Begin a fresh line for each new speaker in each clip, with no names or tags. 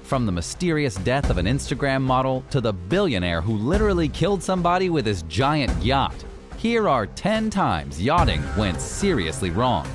From the mysterious death of an Instagram model to the billionaire who literally killed somebody with his giant yacht, here are 10 times yachting went seriously wrong.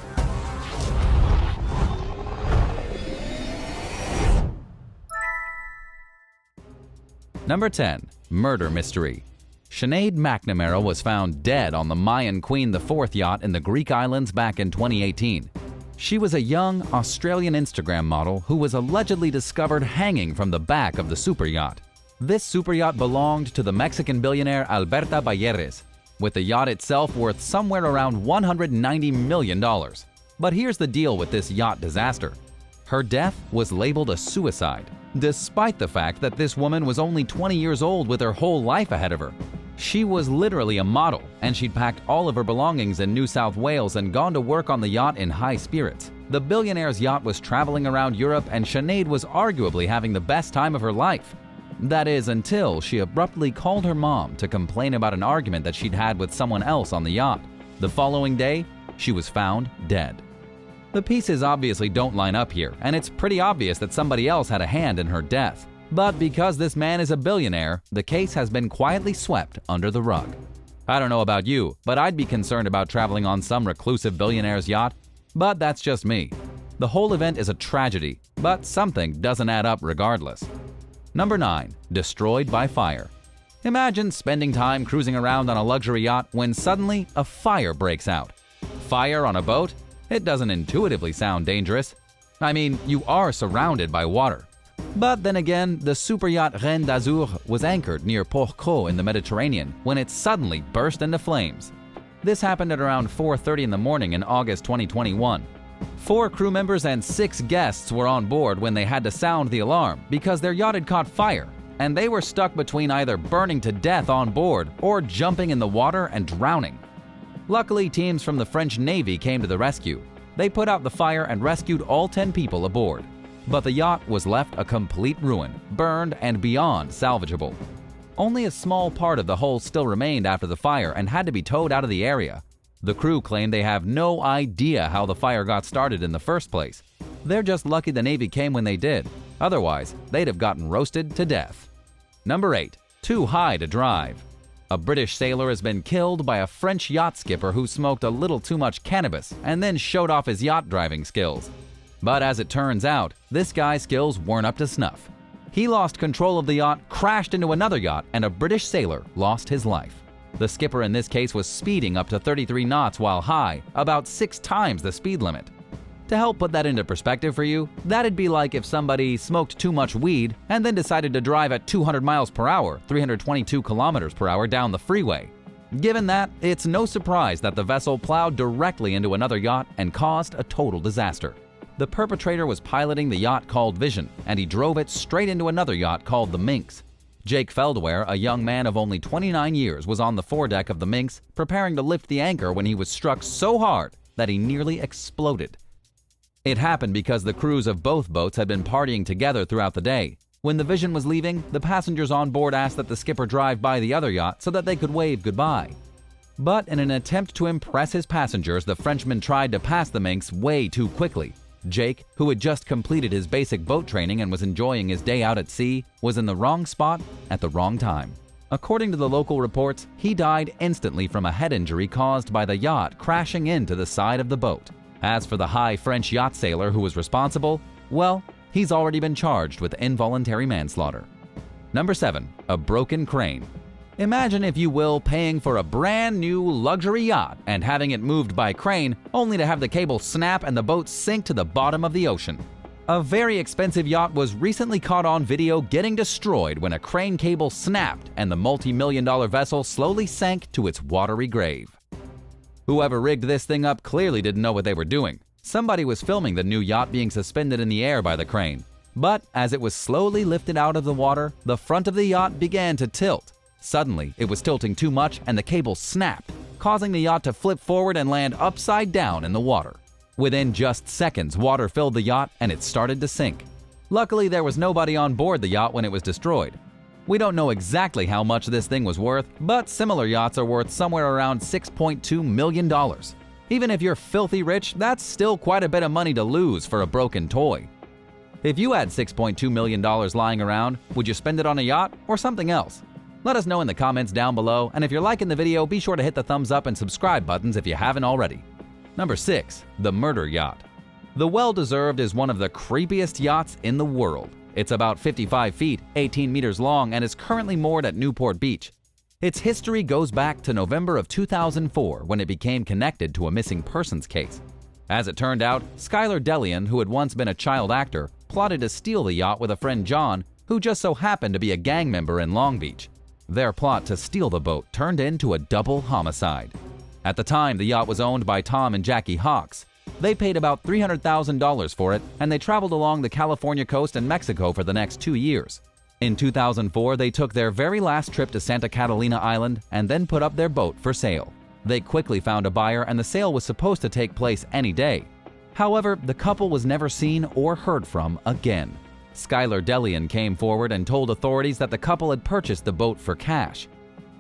Number 10. Murder Mystery. Sinead McNamara was found dead on the Mayan Queen IV yacht in the Greek islands back in 2018. She was a young Australian Instagram model who was allegedly discovered hanging from the back of the superyacht. This superyacht belonged to the Mexican billionaire Alberta Balleres, with the yacht itself worth somewhere around $190 million. But here's the deal with this yacht disaster. Her death was labeled a suicide, despite the fact that this woman was only 20 years old with her whole life ahead of her. She was literally a model, and she'd packed all of her belongings in New South Wales and gone to work on the yacht in high spirits. The billionaire's yacht was traveling around Europe, and Sinead was arguably having the best time of her life. That is, until she abruptly called her mom to complain about an argument that she'd had with someone else on the yacht. The following day, she was found dead. The pieces obviously don't line up here, and it's pretty obvious that somebody else had a hand in her death. But because this man is a billionaire, the case has been quietly swept under the rug. I don't know about you, but I'd be concerned about traveling on some reclusive billionaire's yacht. But that's just me. The whole event is a tragedy, but something doesn't add up regardless. Number 9. Destroyed by fire. Imagine spending time cruising around on a luxury yacht when suddenly a fire breaks out. Fire on a boat? It doesn't intuitively sound dangerous. I mean, you are surrounded by water. But then again, the superyacht Reine d'Azur was anchored near Port-Cros in the Mediterranean when it suddenly burst into flames. This happened at around 4:30 in the morning in August 2021. 4 crew members and 6 guests were on board when they had to sound the alarm because their yacht had caught fire, and they were stuck between either burning to death on board or jumping in the water and drowning. Luckily, teams from the French Navy came to the rescue. They put out the fire and rescued all 10 people aboard. But the yacht was left a complete ruin, burned and beyond salvageable. Only a small part of the hull still remained after the fire and had to be towed out of the area. The crew claim they have no idea how the fire got started in the first place. They're just lucky the Navy came when they did. Otherwise, they'd have gotten roasted to death. Number 8. Too high to drive. A British sailor has been killed by a French yacht skipper who smoked a little too much cannabis and then showed off his yacht driving skills. But as it turns out, this guy's skills weren't up to snuff. He lost control of the yacht, crashed into another yacht, and a British sailor lost his life. The skipper in this case was speeding up to 33 knots while high, about 6 times the speed limit. To help put that into perspective for you, that'd be like if somebody smoked too much weed and then decided to drive at 200 miles per hour, 322 kilometers per hour down the freeway. Given that, it's no surprise that the vessel plowed directly into another yacht and caused a total disaster. The perpetrator was piloting the yacht called Vision, and he drove it straight into another yacht called the Minx. Jake Feldware, a young man of only 29 years, was on the foredeck of the Minx, preparing to lift the anchor when he was struck so hard that he nearly exploded. It happened because the crews of both boats had been partying together throughout the day. When the Vision was leaving, the passengers on board asked that the skipper drive by the other yacht so that they could wave goodbye. But in an attempt to impress his passengers, the Frenchman tried to pass the Minx way too quickly. Jake, who had just completed his basic boat training and was enjoying his day out at sea, was in the wrong spot at the wrong time. According to the local reports, he died instantly from a head injury caused by the yacht crashing into the side of the boat. As for the high French yacht sailor who was responsible, well, he's already been charged with involuntary manslaughter. Number 7. A broken crane. Imagine, if you will, paying for a brand new luxury yacht and having it moved by crane only to have the cable snap and the boat sink to the bottom of the ocean. A very expensive yacht was recently caught on video getting destroyed when a crane cable snapped and the multi-million-dollar vessel slowly sank to its watery grave. Whoever rigged this thing up clearly didn't know what they were doing. Somebody was filming the new yacht being suspended in the air by the crane. But as it was slowly lifted out of the water, the front of the yacht began to tilt. Suddenly, it was tilting too much and the cable snapped, causing the yacht to flip forward and land upside down in the water. Within just seconds, water filled the yacht and it started to sink. Luckily, there was nobody on board the yacht when it was destroyed. We don't know exactly how much this thing was worth, but similar yachts are worth somewhere around $6.2 million. Even if you're filthy rich, that's still quite a bit of money to lose for a broken toy. If you had $6.2 million lying around, would you spend it on a yacht or something else? Let us know in the comments down below, and if you're liking the video, be sure to hit the thumbs up and subscribe buttons if you haven't already. Number 6. The Murder Yacht. The Well-Deserved is one of the creepiest yachts in the world. It's about 55 feet, 18 meters long, and is currently moored at Newport Beach. Its history goes back to November of 2004 when it became connected to a missing persons case. As it turned out, Skylar Delian, who had once been a child actor, plotted to steal the yacht with a friend John, who just so happened to be a gang member in Long Beach. Their plot to steal the boat turned into a double homicide. At the time, the yacht was owned by Tom and Jackie Hawks. They paid about $300,000 for it, and they traveled along the California coast and Mexico for the next 2 years. In 2004, they took their very last trip to Santa Catalina Island and then put up their boat for sale. They quickly found a buyer, and the sale was supposed to take place any day. However, the couple was never seen or heard from again. Skylar Delian came forward and told authorities that the couple had purchased the boat for cash.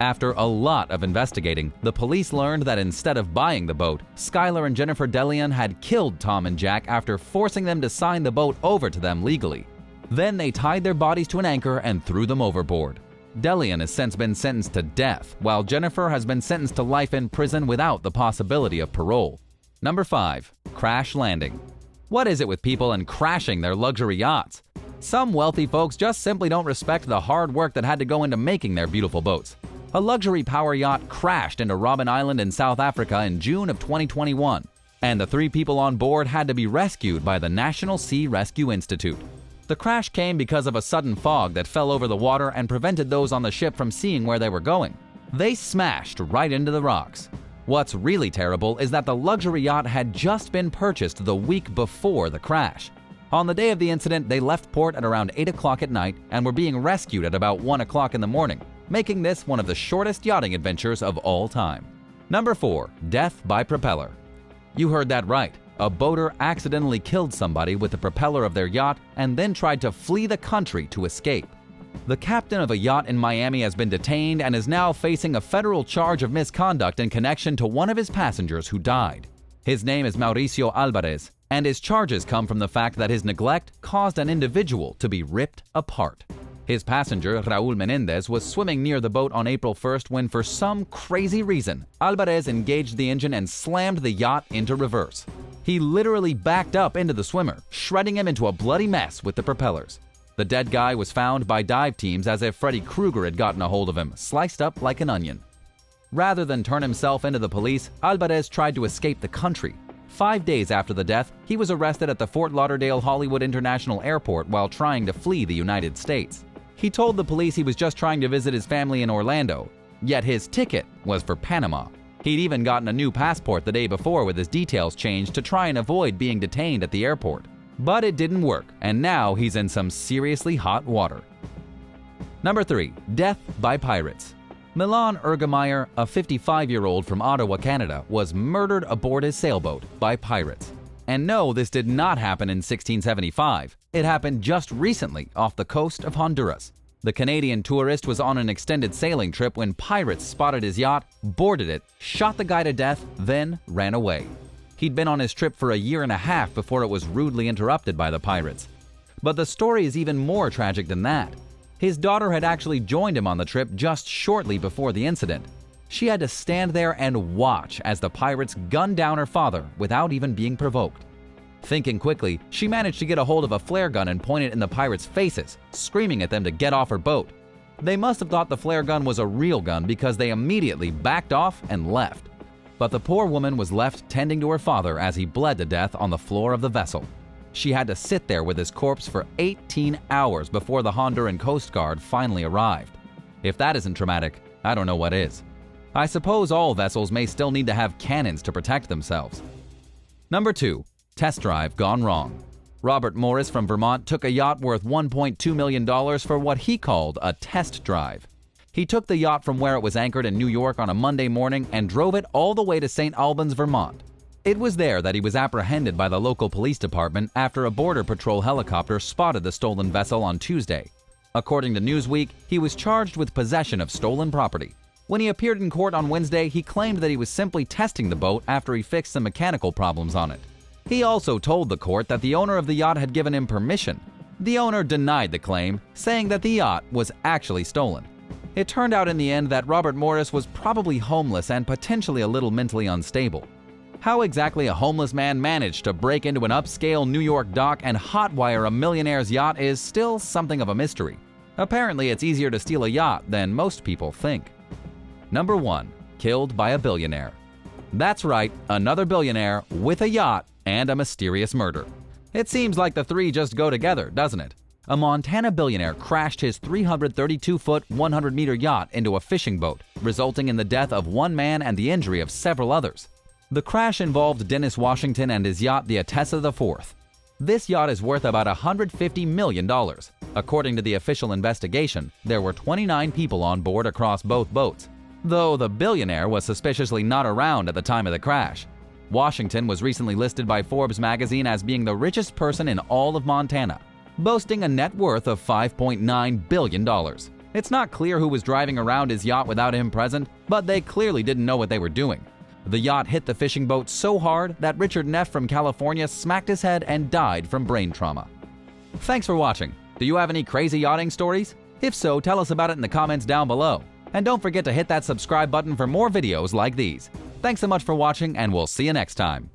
After a lot of investigating, the police learned that instead of buying the boat, Skylar and Jennifer Delian had killed Tom and Jack after forcing them to sign the boat over to them legally. Then they tied their bodies to an anchor and threw them overboard. Delian has since been sentenced to death, while Jennifer has been sentenced to life in prison without the possibility of parole. Number 5. Crash landing. What is it with people and crashing their luxury yachts? Some wealthy folks just simply don't respect the hard work that had to go into making their beautiful boats. A luxury power yacht crashed into Robben Island in South Africa in June of 2021, and the 3 people on board had to be rescued by the National Sea Rescue Institute. The crash came because of a sudden fog that fell over the water and prevented those on the ship from seeing where they were going. They smashed right into the rocks. What's really terrible is that the luxury yacht had just been purchased the week before the crash. On the day of the incident, they left port at around 8 o'clock at night and were being rescued at about 1 o'clock in the morning, making this one of the shortest yachting adventures of all time. Number 4. Death by propeller. You heard that right. A boater accidentally killed somebody with the propeller of their yacht and then tried to flee the country to escape. The captain of a yacht in Miami has been detained and is now facing a federal charge of misconduct in connection to one of his passengers who died. His name is Mauricio Alvarez, and his charges come from the fact that his neglect caused an individual to be ripped apart. His passenger, Raul Menendez, was swimming near the boat on April 1st when, for some crazy reason, Alvarez engaged the engine and slammed the yacht into reverse. He literally backed up into the swimmer, shredding him into a bloody mess with the propellers. The dead guy was found by dive teams as if Freddy Krueger had gotten a hold of him, sliced up like an onion. Rather than turn himself into the police, Alvarez tried to escape the country. 5 days after the death, he was arrested at the Fort Lauderdale Hollywood International Airport while trying to flee the United States. He told the police he was just trying to visit his family in Orlando, yet his ticket was for Panama. He'd even gotten a new passport the day before with his details changed to try and avoid being detained at the airport. But it didn't work, and now he's in some seriously hot water. Number 3. Death by pirates. Milan Ergemeyer, a 55-year-old from Ottawa, Canada, was murdered aboard his sailboat by pirates. And no, this did not happen in 1675. It happened just recently off the coast of Honduras. The Canadian tourist was on an extended sailing trip when pirates spotted his yacht, boarded it, shot the guy to death, then ran away. He'd been on his trip for a year and a half before it was rudely interrupted by the pirates. But the story is even more tragic than that. His daughter had actually joined him on the trip just shortly before the incident. She had to stand there and watch as the pirates gunned down her father without even being provoked. Thinking quickly, she managed to get a hold of a flare gun and point it in the pirates' faces, screaming at them to get off her boat. They must have thought the flare gun was a real gun because they immediately backed off and left. But the poor woman was left tending to her father as he bled to death on the floor of the vessel. She had to sit there with his corpse for 18 hours before the Honduran Coast Guard finally arrived. If that isn't traumatic, I don't know what is. I suppose all vessels may still need to have cannons to protect themselves. Number 2. Test drive gone wrong. Robert Morris from Vermont took a yacht worth $1.2 million for what he called a test drive. He took the yacht from where it was anchored in New York on a Monday morning and drove it all the way to St. Albans, Vermont. It was there that he was apprehended by the local police department after a Border Patrol helicopter spotted the stolen vessel on Tuesday. According to Newsweek, he was charged with possession of stolen property. When he appeared in court on Wednesday, he claimed that he was simply testing the boat after he fixed some mechanical problems on it. He also told the court that the owner of the yacht had given him permission, The owner denied the claim, saying that the yacht was actually stolen. It turned out in the end that Robert Morris was probably homeless and potentially a little mentally unstable. How exactly a homeless man managed to break into an upscale New York dock and hotwire a millionaire's yacht is still something of a mystery. Apparently, it's easier to steal a yacht than most people think. Number 1. Killed by a billionaire. That's right, another billionaire with a yacht and a mysterious murder. It seems like the three just go together, doesn't it? A Montana billionaire crashed his 332-foot, 100-meter yacht into a fishing boat, resulting in the death of one man and the injury of several others. The crash involved Dennis Washington and his yacht, the Atessa IV. This yacht is worth about $150 million. According to the official investigation, there were 29 people on board across both boats, though the billionaire was suspiciously not around at the time of the crash. Washington was recently listed by Forbes magazine as being the richest person in all of Montana, boasting a net worth of $5.9 billion. It's not clear who was driving around his yacht without him present, but they clearly didn't know what they were doing. The yacht hit the fishing boat so hard that Richard Neff from California smacked his head and died from brain trauma. Thanks for watching. Do you have any crazy yachting stories? If so, tell us about it in the comments down below. And don't forget to hit that subscribe button for more videos like these. Thanks so much for watching, and we'll see you next time.